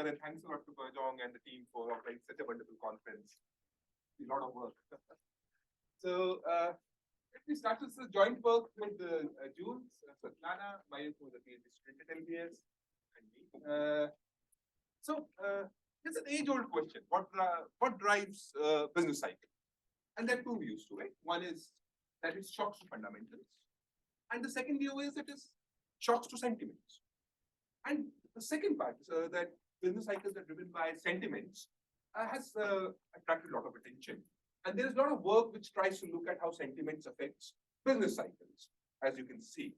Sharma, and thanks a lot to Berjong and the team for offering such a wonderful conference. A lot of work. So let me start with the joint work with Jules, Svetlana, Mayur, who is a PhD student at LBS, and me. It's an age-old question. What drives business cycle? And there are two views to it. One is that it shocks to fundamentals, and the second view is it is shocks to sentiments. And the second part is that business cycles are driven by sentiments has attracted a lot of attention. And there is a lot of work which tries to look at how sentiments affects business cycles, as you can see.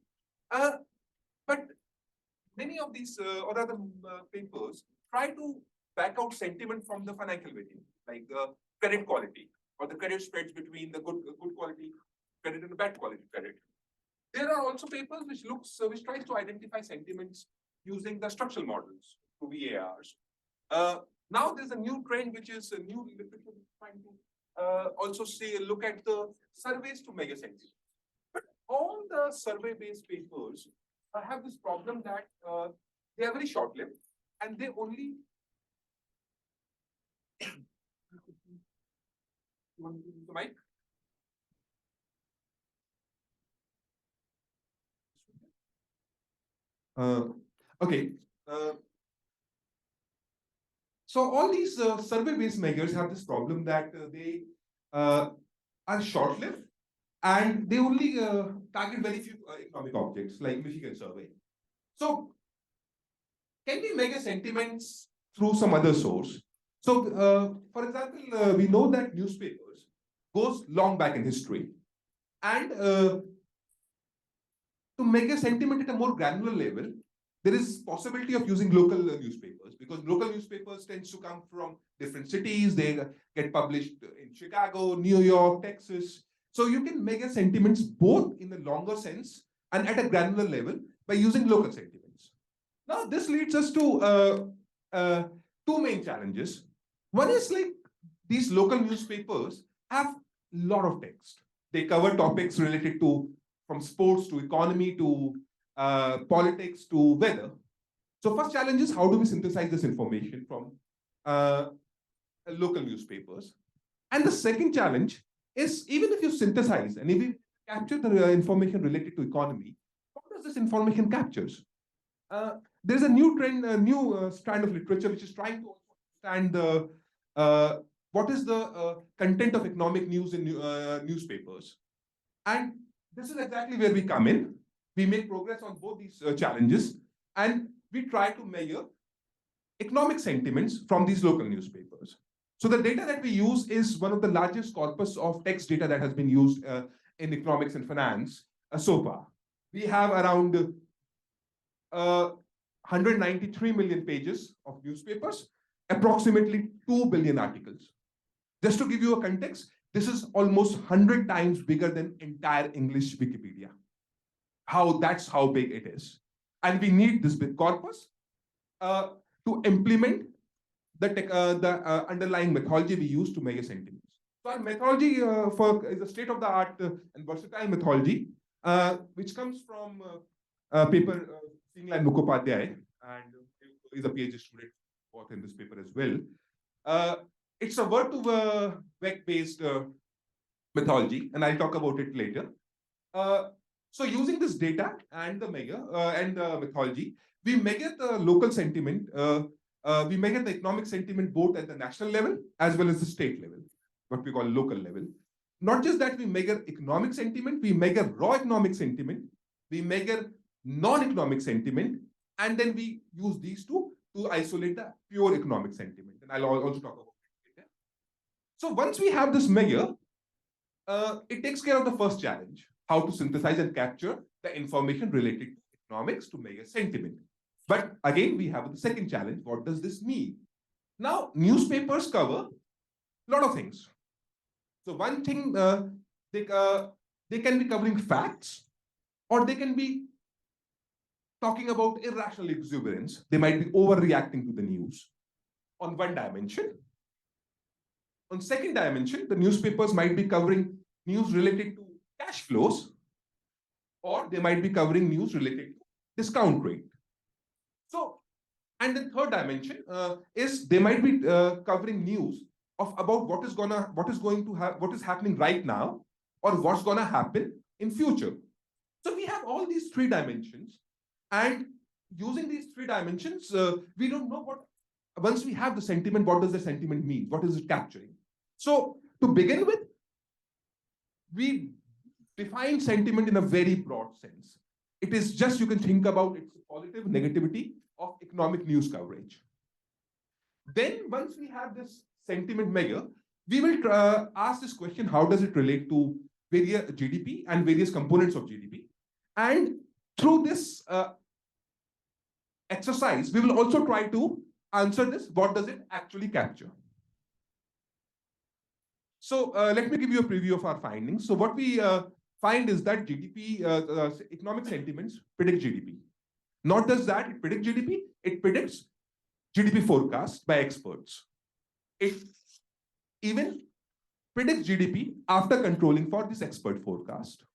But many of these or other papers try to back out sentiment from the financial variable, like the credit quality or the credit spreads between the good quality credit and the bad quality credit. There are also papers which tries to identify sentiments using the structural models through VARs. Now there's a new trend which is a new literature trying to also look at the surveys to measure sentiment. But all the survey-based papers have this problem that they are very short-lived and they only you want to use the mic? Okay. So all these survey-based measures have this problem that they are short-lived and they only target very few economic objects like Michigan survey. So can we measure sentiments through some other source? So for example, we know that newspapers goes long back in history, and to measure sentiment at a more granular level, there is possibility of using local newspapers, because local newspapers tends to come from different cities. They get published in Chicago, New York, Texas. So you can measure sentiments both in the longer sense and at a granular level by using local sentiments. Now this leads us to two main challenges. One is like these local newspapers have a lot of text. They cover topics related to from sports to economy to politics to weather. So first challenge is how do we synthesize this information from local newspapers? And the second challenge is even if you synthesize and if you capture the information related to economy, what does this information captures? There's a new trend, a new strand of literature which is trying to understand what is the content of economic news in newspapers. And this is exactly where we come in. We make progress on both these challenges, and we try to measure economic sentiments from these local newspapers. So the data that we use is one of the largest corpus of text data that has been used in economics and finance so far. We have around 193 million pages of newspapers, approximately 2 billion articles. Just to give you a context, this is almost 100 times bigger than entire English Wikipedia. That's how big it is. And we need this big corpus to implement the underlying methodology we use to measure sentiments. So our methodology is a state-of-the-art and versatile methodology, which comes from paper Singla and Mukhopadhyay, and is a PhD student worked in this paper as well. It's a word-to-vec-based methodology, and I'll talk about it later. So using this data and the methodology, we measure the local sentiment. We measure the economic sentiment both at the national level as well as the state level, what we call local level. Not just that we measure economic sentiment, we measure raw economic sentiment, we measure non-economic sentiment, and then we use these two to isolate the pure economic sentiment. And I'll also talk about it later. So once we have this measure, it takes care of the first challenge, how to synthesize and capture the information related to economics to measure sentiment. But again, we have the second challenge. What does this mean? Now, newspapers cover a lot of things. So one thing, they can be covering facts, or they can be talking about irrational exuberance. They might be overreacting to the news on one dimension. On second dimension, the newspapers might be covering news related to cash flows, or they might be covering news related to discount rate. So And the third dimension is they might be covering news of about what is going to have, what is happening right now, or what's gonna happen in future. So we have all these three dimensions, and using these three dimensions, we don't know what. Once we have the sentiment, what does the sentiment mean? What is it capturing? So to begin with, we define sentiment in a very broad sense. It is just, you can think about its positive, negativity of economic news coverage. Then once we have this sentiment measure, we will ask this question: how does it relate to various GDP and various components of GDP? And through this exercise, we will also try to answer this: what does it actually capture? So let me give you a preview of our findings. So what we find is that economic sentiments predict GDP. Not just that, it predicts GDP, it predicts GDP forecast by experts. It even predicts GDP after controlling for this expert forecast.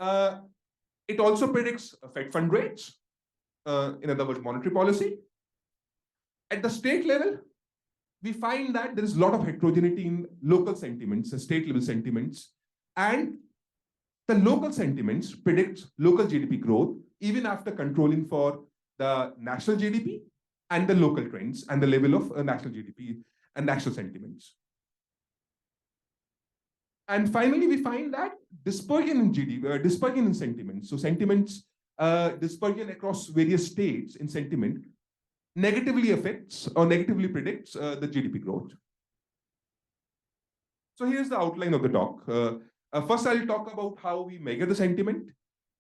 It also predicts Fed fund rates, in other words, monetary policy. At the state level, we find that there is a lot of heterogeneity in local sentiments, state level sentiments, and the local sentiments predict local GDP growth even after controlling for the national GDP and the local trends and the level of national GDP and national sentiments. And finally, we find that dispersion in GDP, dispersion in sentiments. So sentiments, dispersion across various states in sentiment negatively affects or negatively predicts the GDP growth. So here's the outline of the talk. First, I'll talk about how we measure the sentiment.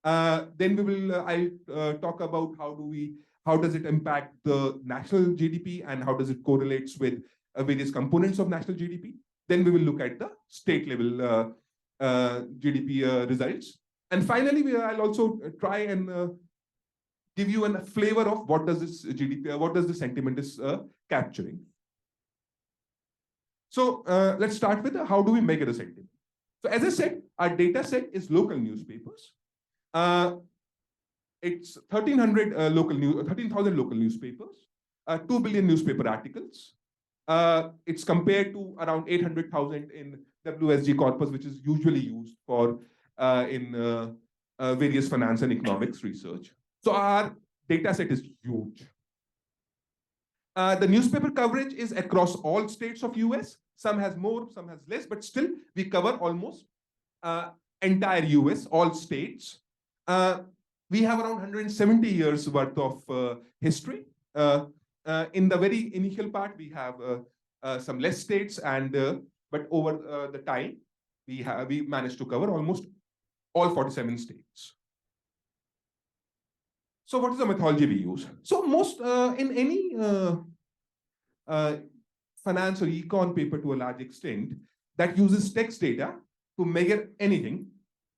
Then I'll talk about how does it impact the national GDP and how does it correlates with various components of national GDP. Then we will look at the state level GDP results. And finally, I'll also try and give you a flavor of what does this GDP, what does the sentiment is capturing. So let's start with how do we measure the sentiment. So as I said, our data set is local newspapers. It's 13,000 local newspapers, 2 billion newspaper articles. It's compared to around 800,000 in WSG corpus, which is usually used for in various finance and economics research. So our data set is huge. The newspaper coverage is across all states of US. Some has more, some has less, but still we cover almost entire US, all states. We have around 170 years worth of history. In the very initial part, we have some less states, and but over the time, we managed to cover almost all 47 states. So what is the methodology we use? So most in any finance or econ paper to a large extent that uses text data to measure anything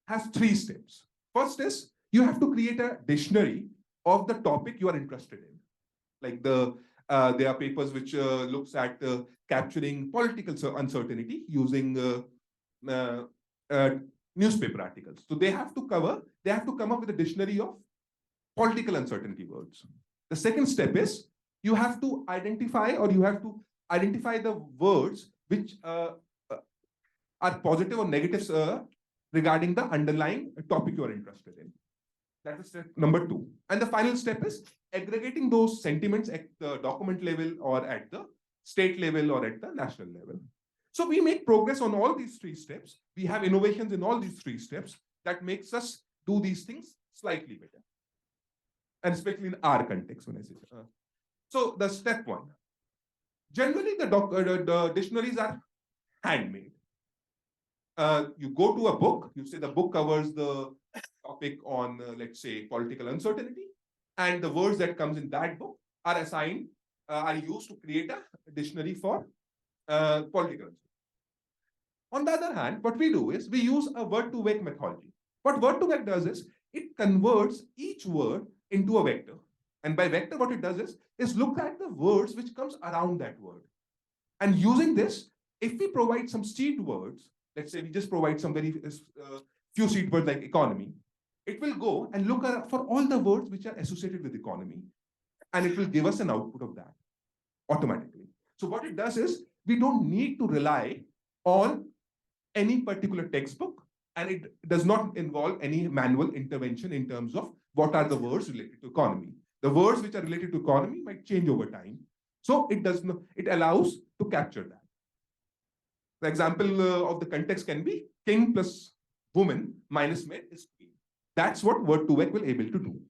has 3 steps. First is you have to create a dictionary of the topic you are interested in. Like there are papers which looks at capturing political uncertainty using newspaper articles. So they have to come up with a dictionary of political uncertainty words. The second step is you have to identify the words which are positive or negatives regarding the underlying topic you are interested in. That is step number 2. And the final step is aggregating those sentiments at the document level or at the state level or at the national level. So we make progress on all these 3 steps. We have innovations in all these 3 steps that makes us do these things slightly better. And especially in our context, when I say so, the step 1. Generally, the dictionaries are handmade. You go to a book, you say the book covers the topic on, let's say, political uncertainty, and the words that comes in that book are assigned, are used to create a dictionary for political uncertainty. On the other hand, what we do is we use a word-to-vec methodology. What word-to-vec does is it converts each word into a vector. And by vector, what it does is look at the words which comes around that word. And using this, if we provide some seed words, let's say we just provide some very few seed words like economy, it will go and look for all the words which are associated with economy. and it will give us an output of that automatically. So what it does is we don't need to rely on any particular textbook, and it does not involve any manual intervention in terms of what are the words related to economy. The words which are related to economy might change over time. So it does not, it allows to capture that. The example of the context can be king plus woman minus maid is queen. That's what word2vec will able to do.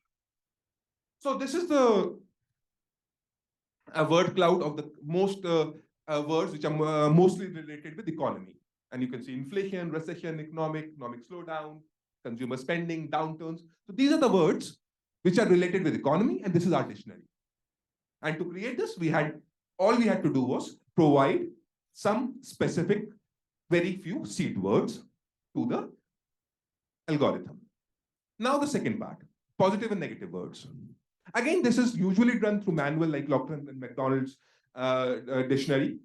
So this is the word cloud of the most words which are mostly related with economy. And you can see inflation, recession, economic slowdown, consumer spending, downturns. So these are the words which are related with economy, and this is our dictionary. And to create this, all we had to do was provide some specific, very few seed words to the algorithm. Now the second part, positive and negative words. Again, this is usually done through manual like Lachlan and McDonald's dictionary.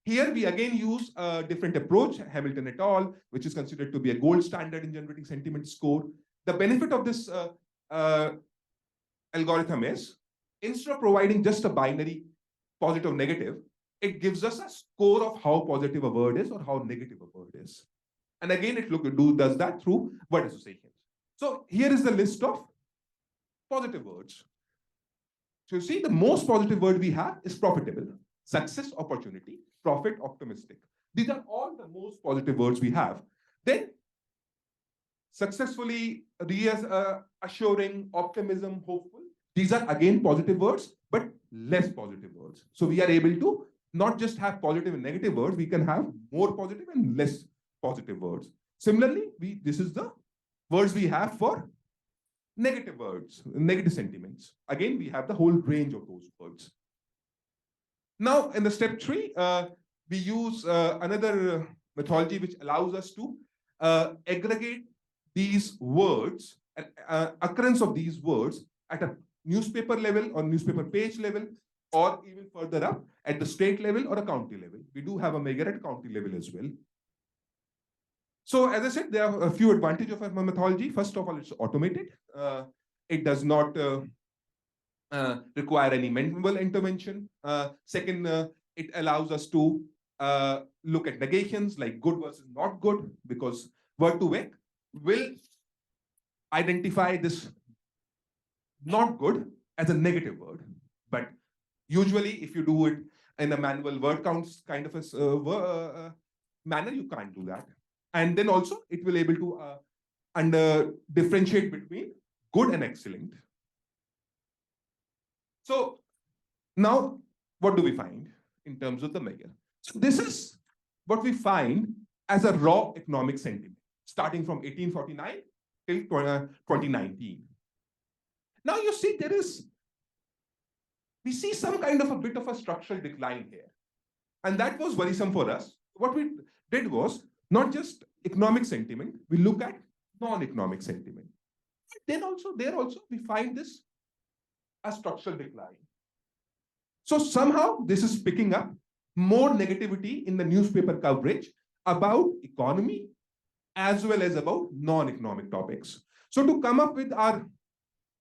Here we again use a different approach, Hamilton et al., which is considered to be a gold standard in generating sentiment score. The benefit of this algorithm is, instead of providing just a binary positive negative, it gives us a score of how positive a word is or how negative a word is. And again, it does that through word associations. So here is the list of positive words. So you see, the most positive word we have is profitable, success, opportunity, profit, optimistic. These are all the most positive words we have. Then successfully, reassuring, optimism, hopeful. These are again positive words, but less positive words. So we are able to not just have positive and negative words, we can have more positive and less positive words. Similarly, this is the words we have for negative words, negative sentiments. Again, we have the whole range of those words. Now, in the step 3, we use another methodology which allows us to aggregate these words, occurrence of these words at a newspaper level or newspaper page level, or even further up at the state level or a county level. We do have a measure at county level as well. So as I said, there are a few advantages of our methodology. First of all, it's automated. It does not require any manual intervention. Second, it allows us to look at negations like good versus not good, because word2vec will identify this not good as a negative word. But usually, if you do it in a manual word counts kind of a manner, you can't do that. And then also, it will able to differentiate between good and excellent. So now, what do we find in terms of the measure? So this is what we find as a raw economic sentiment, starting from 1849 till 2019. Now you see we see some kind of a bit of a structural decline here. And that was worrisome for us. What we did was not just economic sentiment, we look at non-economic sentiment. Then also, we find this a structural decline. So somehow this is picking up more negativity in the newspaper coverage about economy as well as about non-economic topics. So to come up with our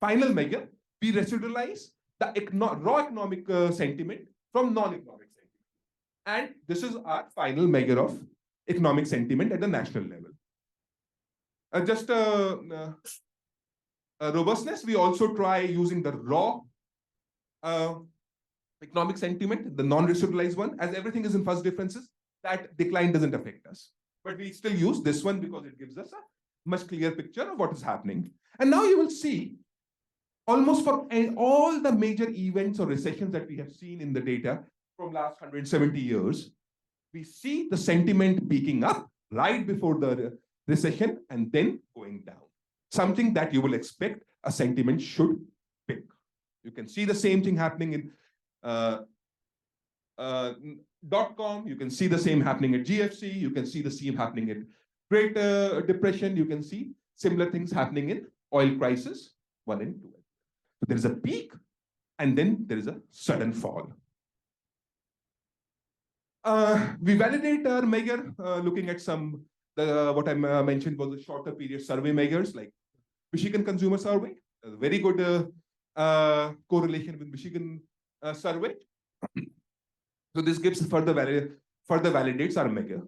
final measure, we residualize the raw economic sentiment from non-economic sentiment. And this is our final measure of economic sentiment at the national level. Just robustness, we also try using the raw economic sentiment, the non-residualized one, as everything is in first differences, that decline doesn't affect us. But we still use this one because it gives us a much clearer picture of what is happening. And now you will see, almost for all the major events or recessions that we have seen in the data from last 170 years, we see the sentiment peaking up right before the recession and then going down. Something that you will expect a sentiment should pick. You can see the same thing happening in .com. You can see the same happening at GFC. You can see the same happening in Great Depression. You can see similar things happening in oil crisis 1 and 2. So there is a peak, and then there is a sudden fall. We validate our measure looking at what I mentioned was the shorter period survey measures like Michigan Consumer Survey, a very good correlation with Michigan survey. So this gives further validates our measure.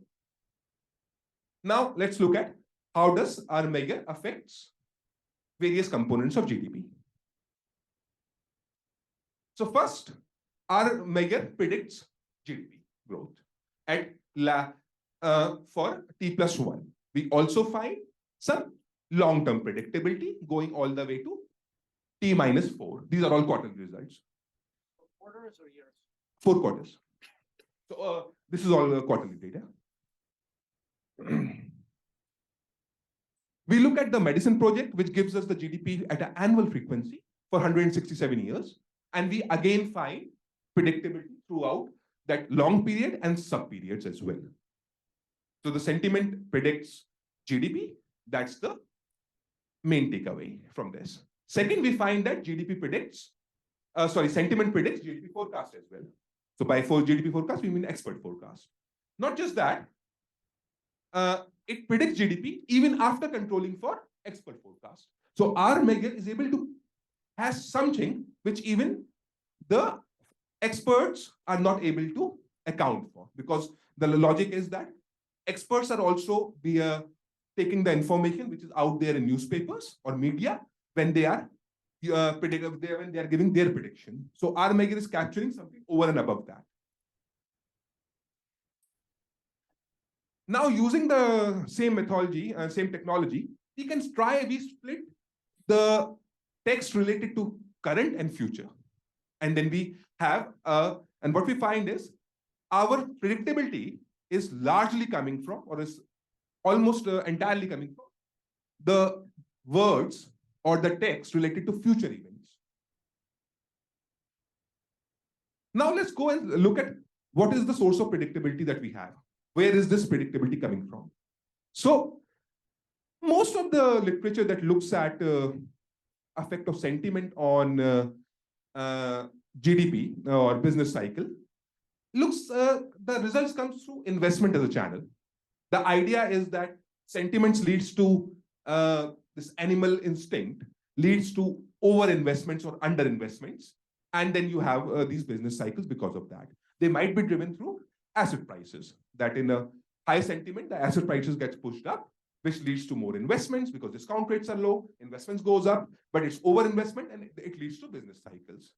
Now let's look at how does our measure affects various components of GDP. So first, our measure predicts GDP growth at for T+1. We also find some long-term predictability going all the way to T-4. These are all quarterly results. Quarters or years? 4 quarters. So this is all quarterly data. We look at the medicine project, which gives us the GDP at an annual frequency for 167 years. And we again find predictability throughout that long period and sub periods as well. So the sentiment predicts GDP. That's the main takeaway from this. Second, we find that GDP predicts, sentiment predicts GDP forecast as well. So by GDP forecast, we mean expert forecast. Not just that, it predicts GDP even after controlling for expert forecast. So our measure is able to has something which even the experts are not able to account for, because the logic is that experts are also taking the information which is out there in newspapers or media when they are when they are giving their prediction. So our measure is capturing something over and above that. Now, using the same methodology, same technology, we split the text related to current and future. And then we have, and what we find is our predictability is largely coming from, or is almost entirely coming from, the words or the text related to future events. Now let's go and look at what is the source of predictability that we have. Where is this predictability coming from? So most of the literature that looks at effect of sentiment on GDP or business cycle the results comes through investment as a channel. The idea is that sentiments leads to this animal instinct, leads to over investments or under investments, and then you have these business cycles because of that. They might be driven through asset prices, that in a high sentiment, the asset prices gets pushed up, which leads to more investments because discount rates are low, investments goes up, but it's over investment and it leads to business cycles.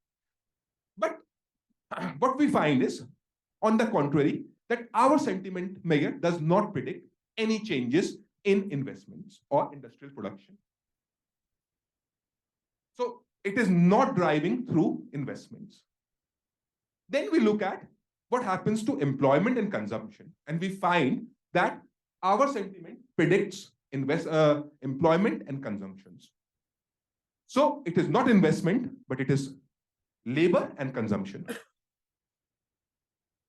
But what we find is, on the contrary, that our sentiment measure does not predict any changes in investments or industrial production. So it is not driving through investments. Then we look at what happens to employment and consumption. And we find that our sentiment predicts employment and consumptions. So it is not investment, but it is labor and consumption.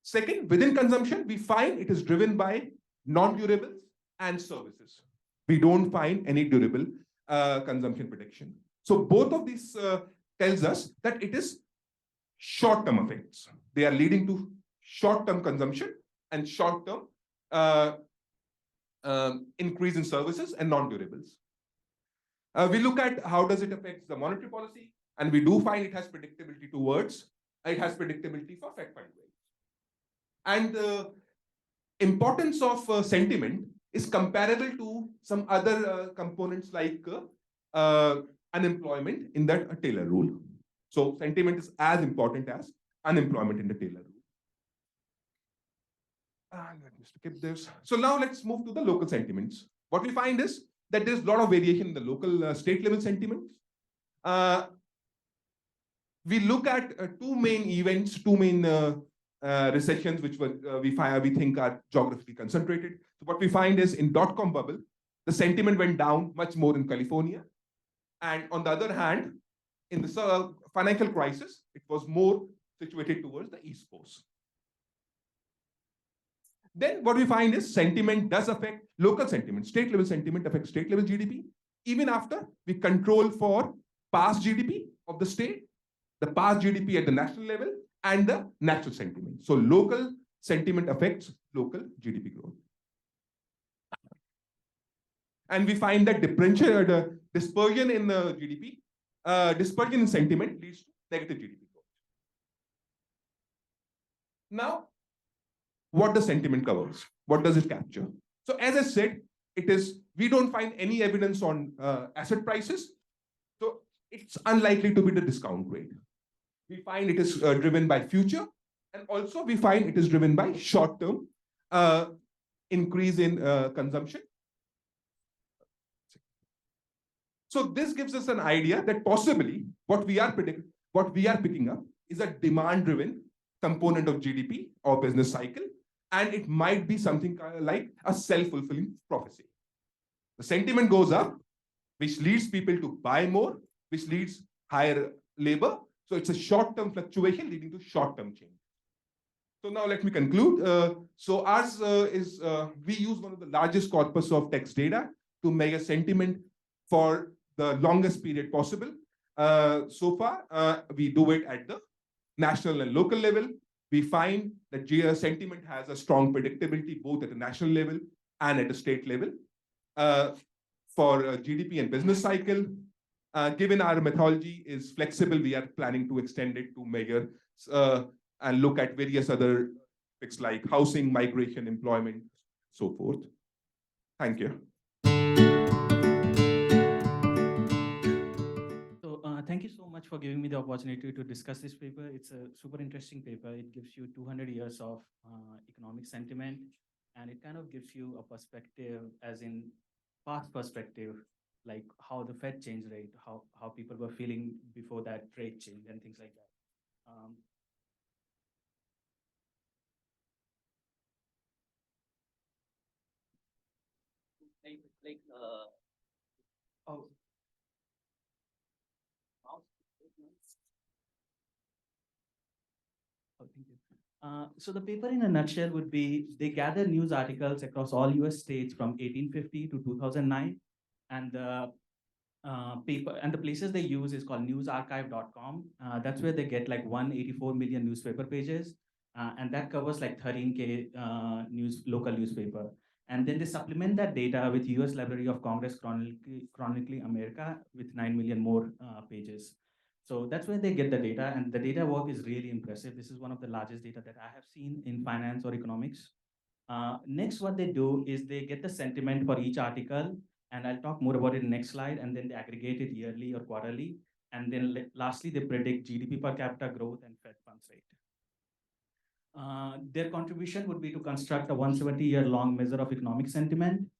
Second, within consumption, we find it is driven by non-durables and services. We don't find any durable consumption prediction. So both of these tells us that it is short-term effects. They are leading to short-term consumption and short-term increase in services and non-durables. We look at how does it affect the monetary policy, and we do find it has predictability it has predictability for Fed fund rates. And the importance of sentiment is comparable to some other components like unemployment in that Taylor rule. So sentiment is as important as unemployment in the Taylor rule. Let me skip this. So now let's move to the local sentiments. What we find is that there's a lot of variation in the local state level sentiments. We look at two main events, two main recessions, which we think are geographically concentrated. So what we find is in dot-com bubble, the sentiment went down much more in California. And on the other hand, in the financial crisis, it was more situated towards the East Coast. Then what we find is sentiment does affect local sentiment. State level sentiment affects state level GDP. Even after we control for past GDP of the state, the past GDP at the national level, and the natural sentiment. So local sentiment affects local GDP growth. And we find that differential dispersion in the GDP dispersion in sentiment leads to negative GDP growth. Now, what does sentiment covers? What does it capture? So as I said, we don't find any evidence on asset prices. So it's unlikely to be the discount rate. We find it is driven by future, and also we find it is driven by short-term increase in consumption. So this gives us an idea that possibly what we are picking up is a demand-driven component of GDP or business cycle, and it might be something like a self-fulfilling prophecy. The sentiment goes up, which leads people to buy more, which leads higher labor. So it's a short-term fluctuation leading to short-term change. So now let me conclude. So ours we use one of the largest corpus of text data to measure sentiment for the longest period possible. So far, we do it at the national and local level. We find that sentiment has a strong predictability both at the national level and at the state level. For GDP and business cycle, given our methodology is flexible, we are planning to extend it to measure and look at various other topics like housing, migration, employment, so forth. Thank you. So thank you so much for giving me the opportunity to discuss this paper. It's a super interesting paper. It gives you 200 years of economic sentiment, and it kind of gives you a perspective, as in past perspective, like how the Fed changed rate, how people were feeling before that rate change and things like that. Oh, oh, thank you. So the paper in a nutshell would be they gather news articles across all US states from 1850 to 2009, and the paper and the places they use is called newsarchive.com. That's where they get like 184 million newspaper pages, and that covers like 13K local newspaper. And then they supplement that data with US Library of Congress Chronically America with 9 million more pages. So that's where they get the data, and the data work is really impressive. This is one of the largest data that I have seen in finance or economics. Next, what they do is they get the sentiment for each article, and I'll talk more about it in the next slide, and then they aggregate it yearly or quarterly. And then lastly, they predict GDP per capita growth and Fed funds rate. Their contribution would be to construct a 170-year-long measure of economic sentiment.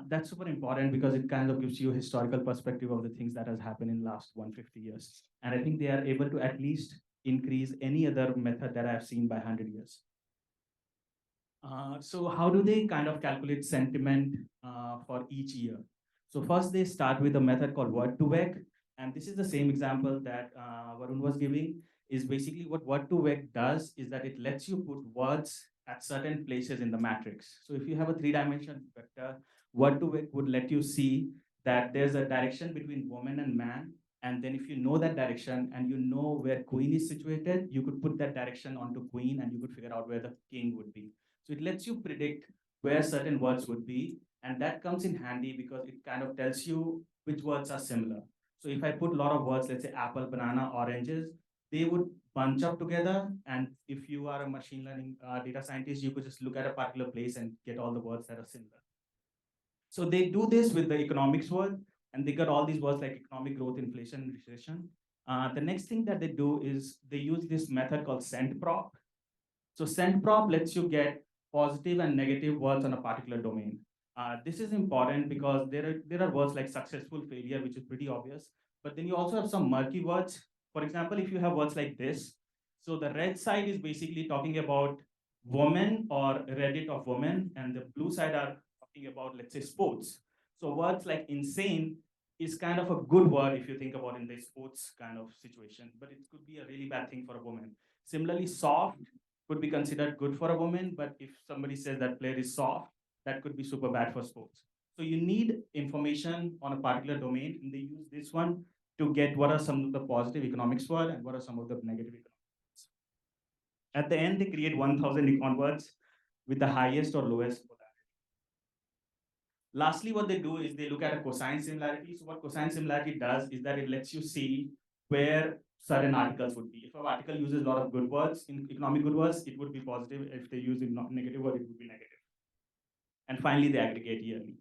That's super important because it kind of gives you a historical perspective of the things that has happened in the last 150 years. And I think they are able to at least increase any other method that I've seen by 100 years. So how do they kind of calculate sentiment for each year? So first they start with a method called word to vec. And this is the same example that Varun was giving. Is basically what word to vec does is that it lets you put words at certain places in the matrix. So if you have a 3-dimensional vector, word to vec would let you see that there's a direction between woman and man. And then if you know that direction and you know where queen is situated, you could put that direction onto queen and you could figure out where the king would be. So it lets you predict where certain words would be. And that comes in handy because it kind of tells you which words are similar. So if I put a lot of words, let's say apple, banana, oranges, they would bunch up together. And if you are a machine learning data scientist, you could just look at a particular place and get all the words that are similar. So they do this with the economics word, and they got all these words like economic growth, inflation, recession. The next thing that they do is they use this method called SentProp. So SentProp lets you get positive and negative words on a particular domain. This is important because there are words like successful, failure, which is pretty obvious. But then you also have some murky words. For example, if you have words like this, so the red side is basically talking about women or Reddit of women, and the blue side are talking about, let's say, sports. So words like insane is kind of a good word if you think about in the sports kind of situation, but it could be a really bad thing for a woman. Similarly, soft could be considered good for a woman, but if somebody says that player is soft, that could be super bad for sports. So you need information on a particular domain, and they use this one to get what are some of the positive economics words and what are some of the negative economics. At the end, they create 1,000 econ words with the highest or lowest polarity. Lastly, what they do is they look at a cosine similarity. So what cosine similarity does is that it lets you see where certain articles would be. If an article uses a lot of good words, in economic good words, it would be positive. If they use negative word, it would be negative. And finally, they aggregate yearly.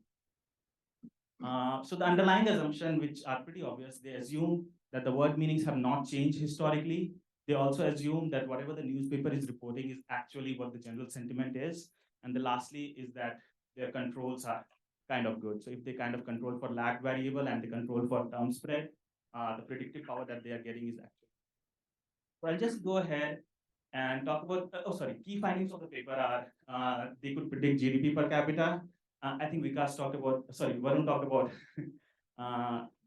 So the underlying assumption, which are pretty obvious, they assume that the word meanings have not changed historically. They also assume that whatever the newspaper is reporting is actually what the general sentiment is. And the lastly is that their controls are kind of good. So if they kind of control for lag variable and they control for term spread, the predictive power that they are getting is actually. So I'll just go ahead and talk about, key findings of the paper are they could predict GDP per capita. I think Varun talked about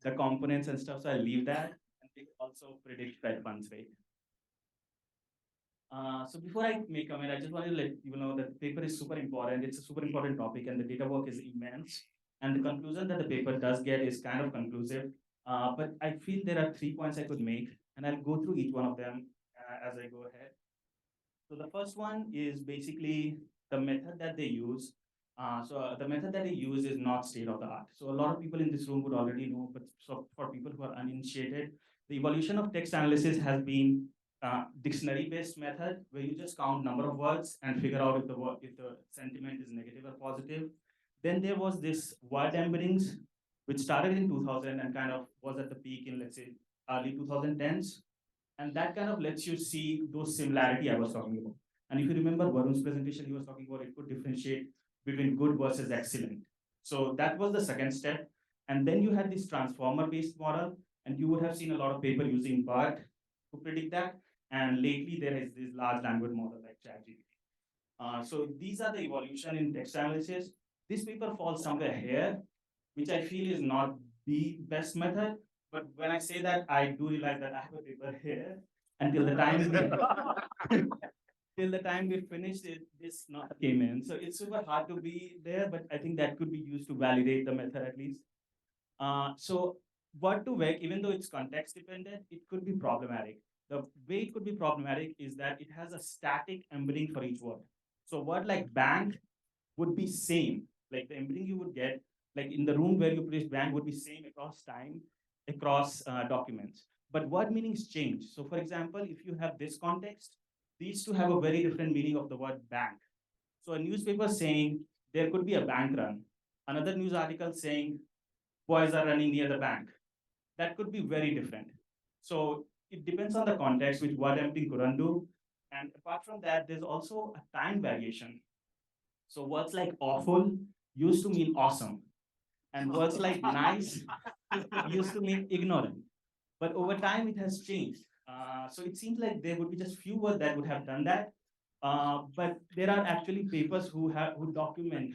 the components and stuff, so I'll leave that. And they also predict Fed funds rate. So before I make comment, I just want to let you know that the paper is super important. It's a super important topic and the data work is immense. And the conclusion that the paper does get is kind of conclusive. But I feel there are 3 points I could make, and I'll go through each one of them as I go ahead. So the first one is basically the method that they use. The method that they use is not state of the art. So a lot of people in this room would already know, but so for people who are uninitiated, the evolution of text analysis has been dictionary-based method where you just count number of words and figure out if the sentiment is negative or positive. Then there was this word embeddings, which started in 2000 and kind of was at the peak in, let's say, early 2010s. And that kind of lets you see those similarity I was talking about. And if you remember Varun's presentation, he was talking about it could differentiate between good versus excellent. So that was the second step. And then you had this transformer-based model, and you would have seen a lot of paper using BART to predict that. And lately, there is this large language model like ChatGPT. So these are the evolution in text analysis. This paper falls somewhere here, which I feel is not the best method. But when I say that, I do realize that I have a paper here until the time till the time we finished it, this not came in. So it's super hard to be there, but I think that could be used to validate the method at least. So word to vec, even though it's context dependent, it could be problematic. The way it could be problematic is that it has a static embedding for each word. So a word like bank would be same, like the embedding you would get, like in the room where you place bank would be same across time, across documents. But word meanings change. So for example, if you have this context, these two have a very different meaning of the word bank. So a newspaper saying there could be a bank run, another news article saying boys are running near the bank. That could be very different. So it depends on the context which word embedding could undo. And apart from that, there's also a time variation. So words like awful used to mean awesome, and words like nice used to mean ignorant. But over time, it has changed. So it seems like there would be just few words that would have done that. But there are actually papers who document